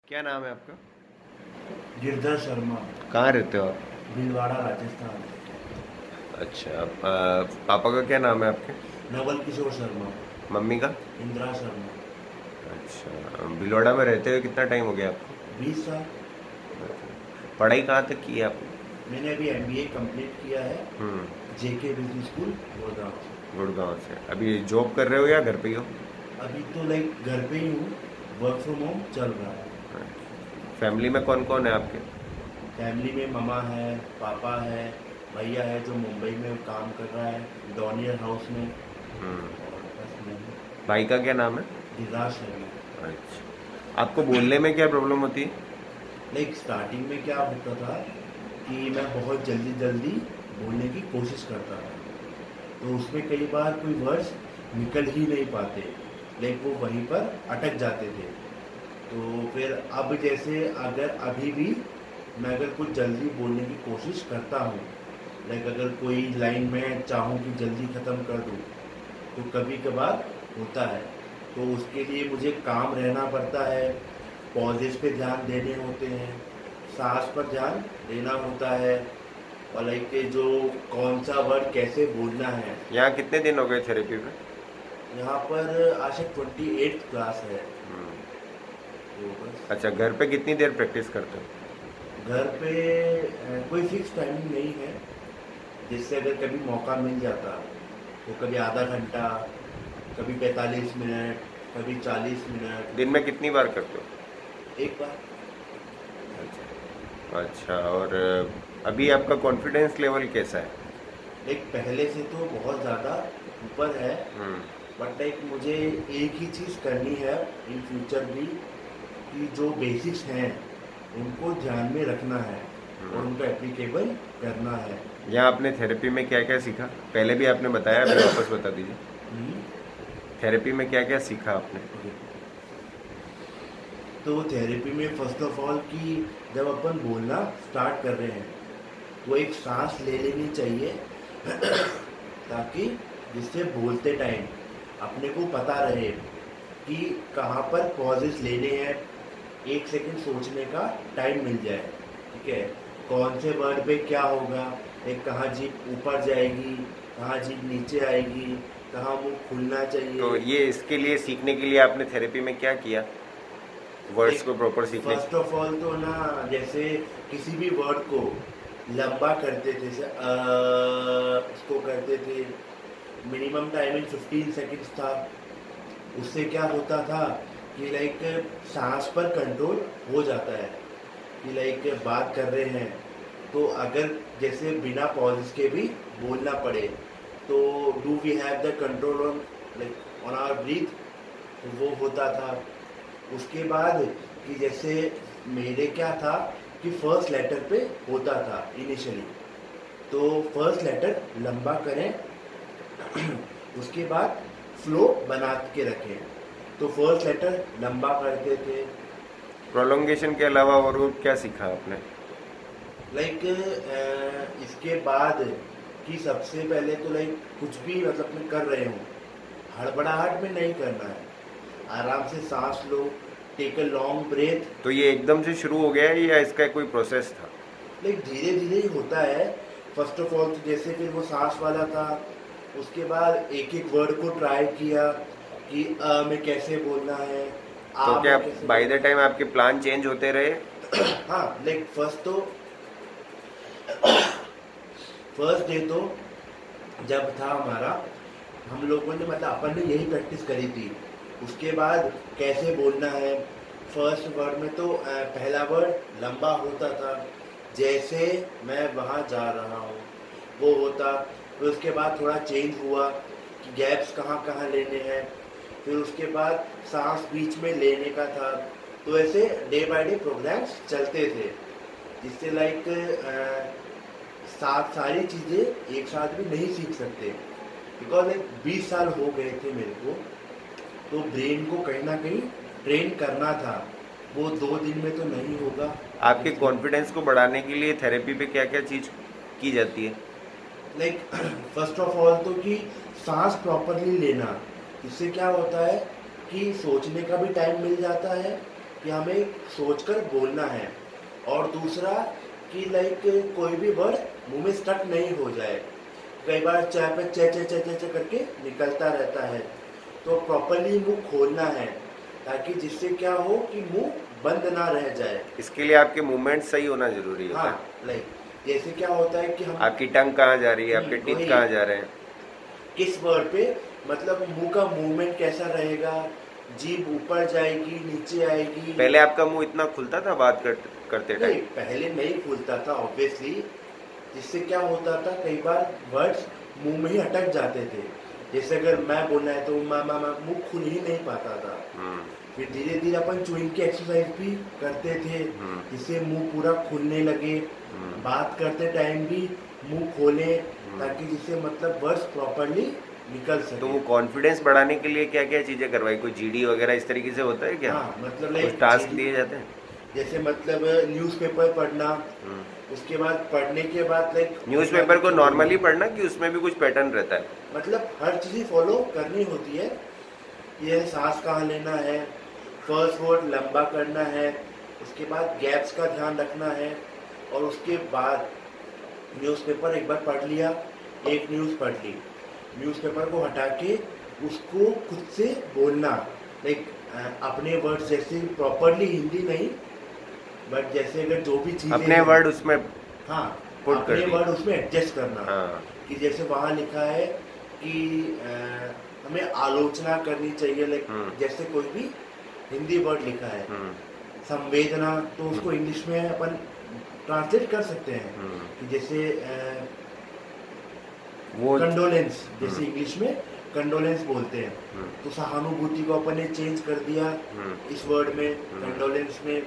क्या नाम है आपका? गिरधर शर्मा। कहाँ रहते हो आप? भीलवाड़ा राजस्थान। अच्छा, पापा का क्या नाम है आपके? नवल किशोर शर्मा। मम्मी का? इंदिरा शर्मा। अच्छा, भीलवाड़ा में रहते हुए कितना टाइम हो गया आपको? 20 साल। पढ़ाई कहाँ तक की है आपने? मैंने अभी MBA कंप्लीट किया है। हम्म। JK बिजनेस स्कूल गुड़गांव से। गुड़गांव से। अभी जॉब कर रहे हो या घर पे ही हो? अभी तो लाइक घर पे ही हूँ। वर्क फ्रॉम होम चल रहा है। फैमिली में कौन कौन है आपके? फैमिली में ममा है, पापा है, भैया है जो मुंबई में काम कर रहा है डॉनियर हाउस में। हम्म। और बस मैं हूँ। भाई का क्या नाम है? गिरिराज शर्मा। अच्छा, आपको बोलने में क्या प्रॉब्लम होती है? लाइक स्टार्टिंग में क्या होता था कि मैं बहुत जल्दी जल्दी बोलने की कोशिश करता था, तो उसमें कई बार कोई वर्ड्स निकल ही नहीं पाते, लाइक वो वहीं पर अटक जाते थे। तो फिर अब जैसे अगर अभी भी मैं अगर कुछ जल्दी बोलने की कोशिश करता हूँ, लाइक अगर कोई लाइन में चाहूँ कि जल्दी ख़त्म कर दूँ, तो कभी कभार होता है। तो उसके लिए मुझे काम रहना पड़ता है, पॉजेस पे ध्यान देने होते हैं, सांस पर ध्यान देना होता है, और लाइक के जो कौन सा वर्ड कैसे बोलना है। यहाँ कितने दिन हो गए थेरेपी में? यहाँ पर आज 28th क्लास है। हम्म। तो बस अच्छा, घर पे कितनी देर प्रैक्टिस करते हो? घर पे कोई फिक्स टाइमिंग नहीं है, जिससे अगर कभी मौका मिल जाता तो कभी आधा घंटा, कभी 45 मिनट, कभी 40 मिनट। दिन में कितनी बार करते हो? एक बार। अच्छा। अच्छा, और अभी आपका कॉन्फिडेंस लेवल कैसा है? लाइक पहले से तो बहुत ज़्यादा ऊपर है, हम्म। बट लाइक मुझे एक ही चीज़ करनी है इन फ्यूचर भी, कि जो बेसिक्स हैं उनको ध्यान में रखना है और हम्म। उनको एप्लीकेबल करना है। यहाँ आपने थेरेपी में क्या क्या सीखा? पहले भी आपने बताया, अभी वापस बता दीजिए। हम्म, थेरेपी में क्या क्या सीखा आपने? ओके। तो थेरेपी में फर्स्ट ऑफ ऑल कि जब अपन बोलना स्टार्ट कर रहे हैं तो एक सांस ले लेनी चाहिए ताकि जिससे बोलते टाइम अपने को पता रहे कि कहाँ पर पॉजेस लेने हैं, 1 सेकंड सोचने का टाइम मिल जाए। ठीक है, कौन से वर्ड पे क्या होगा, एक कहाँ जीभ ऊपर जाएगी, कहाँ जीभ नीचे आएगी, कहाँ मुंह खुलना तो चाहिए। ये इसके लिए, सीखने के लिए आपने थेरेपी में क्या किया, वर्ड्स एक को प्रॉपर सीखने के? फर्स्ट ऑफ ऑल तो ना, जैसे किसी भी वर्ड को लंबा करते थे, जैसे उसको करते थे, मिनिमम टाइमिंग 15 सेकंड्स था। उससे क्या होता था कि लाइक सांस पर कंट्रोल हो जाता है, कि लाइक बात कर रहे हैं तो अगर जैसे बिना पॉज के भी बोलना पड़े, तो do we have the control on like on our breath, तो वो होता था। उसके बाद कि जैसे मेरे क्या था कि फर्स्ट लेटर पे होता था इनिशियली, तो फर्स्ट लेटर लंबा करें उसके बाद फ्लो बना के रखें, तो फर्स्ट लेटर लंबा करते थे। प्रोलोंगेशन के अलावा और क्या सीखा आपने? लाइक इसके बाद कि सबसे पहले तो लाइक कुछ भी मतलब मैं कर रहे हूँ, हड़बड़ाहट में नहीं करना है, आराम से सांस लो, टेक अ लॉन्ग ब्रेथ। तो ये एकदम से शुरू हो गया है या इसका कोई प्रोसेस था? लाइक धीरे धीरे ही होता है। फर्स्ट ऑफ ऑल तो जैसे फिर वो सांस वाला था, उसके बाद एक एक वर्ड को ट्राई किया कि में कैसे बोलना है, तो आ क्या में कैसे बाय द बोलना टाइम आपके प्लान चेंज होते रहे? है। हाँ, लाइक फर्स्ट डे तो जब था हमारा, हम लोगों ने मतलब अपन ने यही प्रैक्टिस करी थी। उसके बाद कैसे बोलना है, फर्स्ट वर्ड में तो पहला वर्ड लंबा होता था, जैसे मैं वहाँ जा रहा हूँ वो होता। फिर उसके बाद थोड़ा चेंज हुआ कि गैप्स कहाँ कहाँ लेने हैं, फिर उसके बाद सांस बीच में लेने का था। तो ऐसे डे बाय डे प्रोग्राम्स चलते थे, जिससे लाइक साथ सारी चीज़ें एक साथ भी नहीं सीख सकते, बिकॉज लाइक 20 साल हो गए थे मेरे को, तो ब्रेन को कहीं ना कहीं ट्रेन करना था, वो 2 दिन में तो नहीं होगा। आपके कॉन्फिडेंस को बढ़ाने के लिए थेरेपी पे क्या क्या चीज़ की जाती है? लाइक फर्स्ट ऑफ ऑल तो कि सांस प्रॉपरली लेना, इससे क्या होता है कि सोचने का भी टाइम मिल जाता है, कि हमें सोचकर बोलना है, और दूसरा कि लाइक कोई भी वर्ड मुंह में स्टक नहीं हो जाए। कई बार चाय पे चे चे चे चे चे करके निकलता रहता है, तो प्रॉपरली मुंह खोलना है, ताकि जिससे क्या हो कि मुंह बंद ना रह जाए। इसके लिए आपके मूवमेंट सही होना जरूरी होता है। हाँ, लाइक जैसे क्या होता है कि हम आपकी टंग कहाँ जा रही है, आपके टीथ वही। कहाँ जा रहे हैं, किस वर्ड पे, मतलब मुंह का मूवमेंट कैसा रहेगा, जीभ ऊपर जाएगी नीचे आएगी। पहले आपका मुंह इतना खुलता था बात करते नहीं, टाइम? पहले नहीं खुलता था ऑब्वियसली, जिससे क्या होता था कई बार वर्ड्स मुंह में ही अटक जाते थे। जैसे अगर मैं बोलना है तो मुंह खुल ही नहीं पाता था। फिर धीरे धीरे अपन च्यूइंग की एक्सरसाइज भी करते थे, जिससे मुंह पूरा खुलने लगे। बात करते टाइम भी मुंह खोले, ताकि जिससे मतलब वर्ड्स प्रॉपरली निकल सके। तो वो कॉन्फिडेंस बढ़ाने के लिए क्या क्या चीजें करवाई? कोई जीडी वगैरह इस तरीके से होता है क्या? हाँ, मतलब कुछ लाइक टास्क दिए जाते हैं? जैसे मतलब न्यूज़पेपर पढ़ना, उसके बाद पढ़ने के बाद लाइक न्यूज़पेपर को नॉर्मली पढ़ना कि उसमें भी कुछ पैटर्न रहता है? मतलब हर चीज़ फॉलो करनी होती है। ये सांस कहाँ लेना है, फर्स्ट वर्ड लंबा करना है, उसके बाद गैप्स का ध्यान रखना है, और उसके बाद न्यूज़पेपर एक बार पढ़ लिया, एक न्यूज़ पढ़ ली, न्यूज़पेपर को हटा के उसको खुद से बोलना, लाइक अपने वर्ड्स जैसे प्रॉपरली हिंदी नहीं, बट जैसे अगर जो भी चीज़ें अपने वर्ड उसमें हाँ put कर अपने दिए। वर्ड उसमें एडजस्ट करना। हाँ। कि जैसे वहाँ लिखा है कि हमें आलोचना करनी चाहिए, लाइक जैसे कोई भी हिंदी वर्ड लिखा है संवेदना, तो उसको इंग्लिश में अपन ट्रांसलेट कर सकते हैं कि जैसे वो कंडोलेंस, जैसे इंग्लिश में कंडोलेंस बोलते हैं, तो सहानुभूति को अपन ने चेंज कर दिया इस वर्ड में, कंडोलेंस में।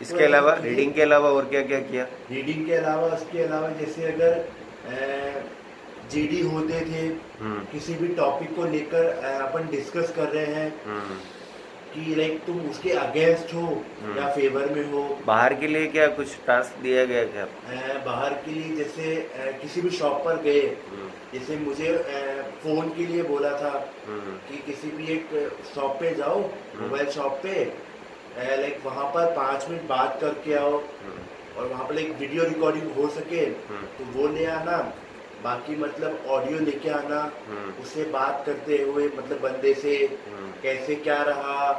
इसके अलावा रीडिंग के अलावा और क्या क्या किया? रीडिंग के अलावा, उसके अलावा जैसे अगर जीडी होते थे, किसी भी टॉपिक को लेकर अपन डिस्कस कर रहे हैं कि लाइक तुम उसके अगेंस्ट हो या फेवर में हो। बाहर के लिए क्या कुछ टास्क दिया गया क्या? बाहर के लिए जैसे किसी भी शॉप पर गए, जैसे मुझे फोन के लिए बोला था कि किसी भी एक शॉप पे जाओ, मोबाइल शॉप पे, लाइक वहाँ पर 5 मिनट बात करके आओ, और वहाँ पर एक वीडियो रिकॉर्डिंग हो सके तो वो ले आना, बाकी मतलब ऑडियो लेके आना, उससे बात करते हुए मतलब बंदे से कैसे क्या रहा,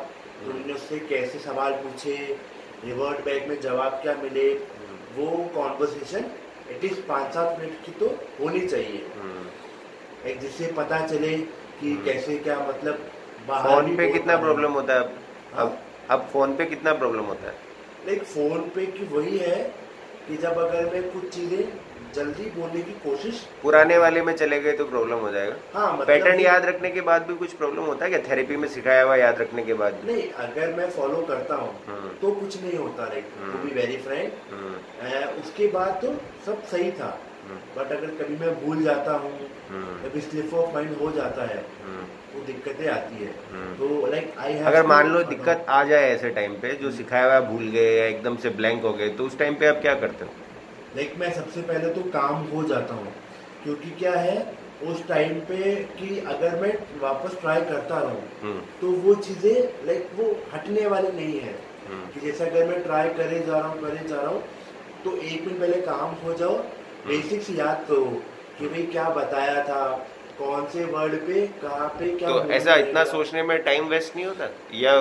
तुमने उससे कैसे सवाल पूछे, रिवर्ट बैक में जवाब क्या मिले, वो कॉन्वर्सेशन एटलीस्ट 5-7 मिनट की तो होनी चाहिए, एक जिससे पता चले कि कैसे क्या मतलब। बाहर फोन पे कितना प्रॉब्लम होता है अब फोन पे कितना प्रॉब्लम होता है? लाइक फोन पे की वही है कि जब अगर मैं कुछ चीजें जल्दी बोलने की कोशिश, पुराने वाले में चले गए तो प्रॉब्लम हो जाएगा। हाँ मतलब पैटर्न याद रखने के बाद भी कुछ प्रॉब्लम होता है क्या? थेरेपी में सिखाया हुआ याद रखने के बाद भी? नहीं, अगर मैं फॉलो करता हूँ तो कुछ नहीं होता, like to be very frank, उसके बाद तो सब सही था। बट अगर कभी मैं भूल जाता हूँ, कभी स्लिप ऑफ माइंड हो जाता है, तो दिक्कतें आती है। तो लाइक अगर मान लो दिक्कत आ जाए ऐसे टाइम पे, जो सिखाया हुआ भूल गए या एकदम से ब्लैंक हो गए, तो उस टाइम पे आप क्या करते हो? लाइक मैं सबसे पहले तो काम हो जाता हूँ, क्योंकि क्या है उस टाइम पे कि अगर मैं वापस ट्राई करता रहूँ तो वो चीज़ें लाइक वो हटने वाली नहीं है। कि जैसे अगर मैं ट्राई करे जा रहा हूँ तो 1 मिनट पहले काम हो जाओ, बेसिक्स याद करो कि भाई क्या बताया था, कौन से वर्ड पे कहाँ पे क्या। तो ऐसा इतना सोचने में टाइम वेस्ट नहीं होता या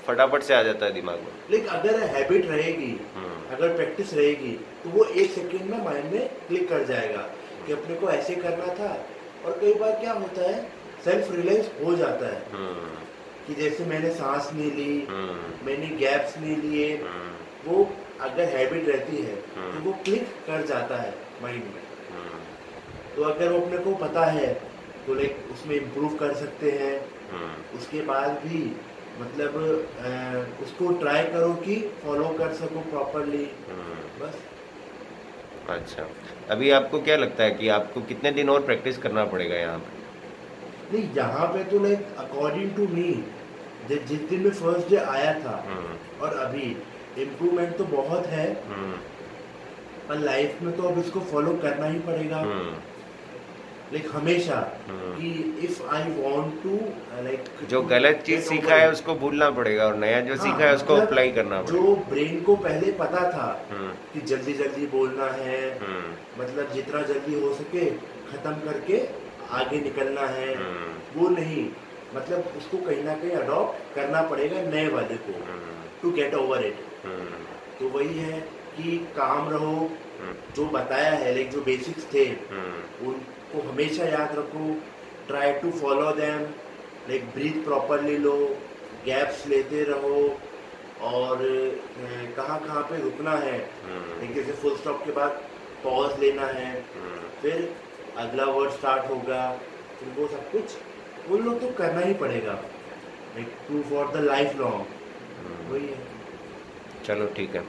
फटाफट से आ जाता है दिमाग में? लेकिन अगर हैबिट रहेगी, अगर प्रैक्टिस रहेगी, तो वो 1 सेकेंड में माइंड में क्लिक कर जाएगा कि अपने को ऐसे करना था। और कई बार क्या होता है सेल्फ रियलाइज हो जाता है कि जैसे मैंने सांस नहीं ली, मैंने गैप्स नहीं लिए, वो अगर हैबिट रहती है तो वो क्लिक कर जाता है माइंड में। तो अगर वो अपने को पता है तो लाइक उसमें इम्प्रूव कर सकते हैं। उसके बाद भी मतलब उसको ट्राई करो कि फॉलो कर सको प्रॉपरली, बस। अच्छा, अभी आपको क्या लगता है कि आपको कितने दिन और प्रैक्टिस करना पड़ेगा यहाँ पे? नहीं, यहाँ पे तो लाइक अकॉर्डिंग टू मी जिस दिन में फर्स्ट डे आया था और अभी इम्प्रूवमेंट तो बहुत है, पर लाइफ में तो अब इसको फॉलो करना ही पड़ेगा। लाइक हमेशा कि if I want to like जो गलत चीज सीखा है उसको भूलना पड़ेगा और नया जो सीखा है उसको मतलब अप्लाई करना पड़ेगा। जो ब्रेन को पहले पता था हम्म, कि जल्दी जल्दी बोलना है, मतलब जितना जल्दी हो सके खत्म करके आगे निकलना है, वो नहीं, मतलब उसको कहीं ना कहीं अडॉप्ट करना पड़ेगा नए वाले को टू गेट ओवर इट। तो वही है कि काम रहो, जो बताया है लाइक जो बेसिक्स थे उनको हमेशा याद रखो, try to follow them, like breath properly लो, गैप्स लेते रहो, और कहाँ कहाँ पे रुकना है, लाइक जैसे फुल स्टॉप के बाद पॉज लेना है, फिर अगला वर्ड स्टार्ट होगा, फिर वो सब कुछ वो लोग तो करना ही पड़ेगा, like to for the life long. वही है। चलो ठीक है।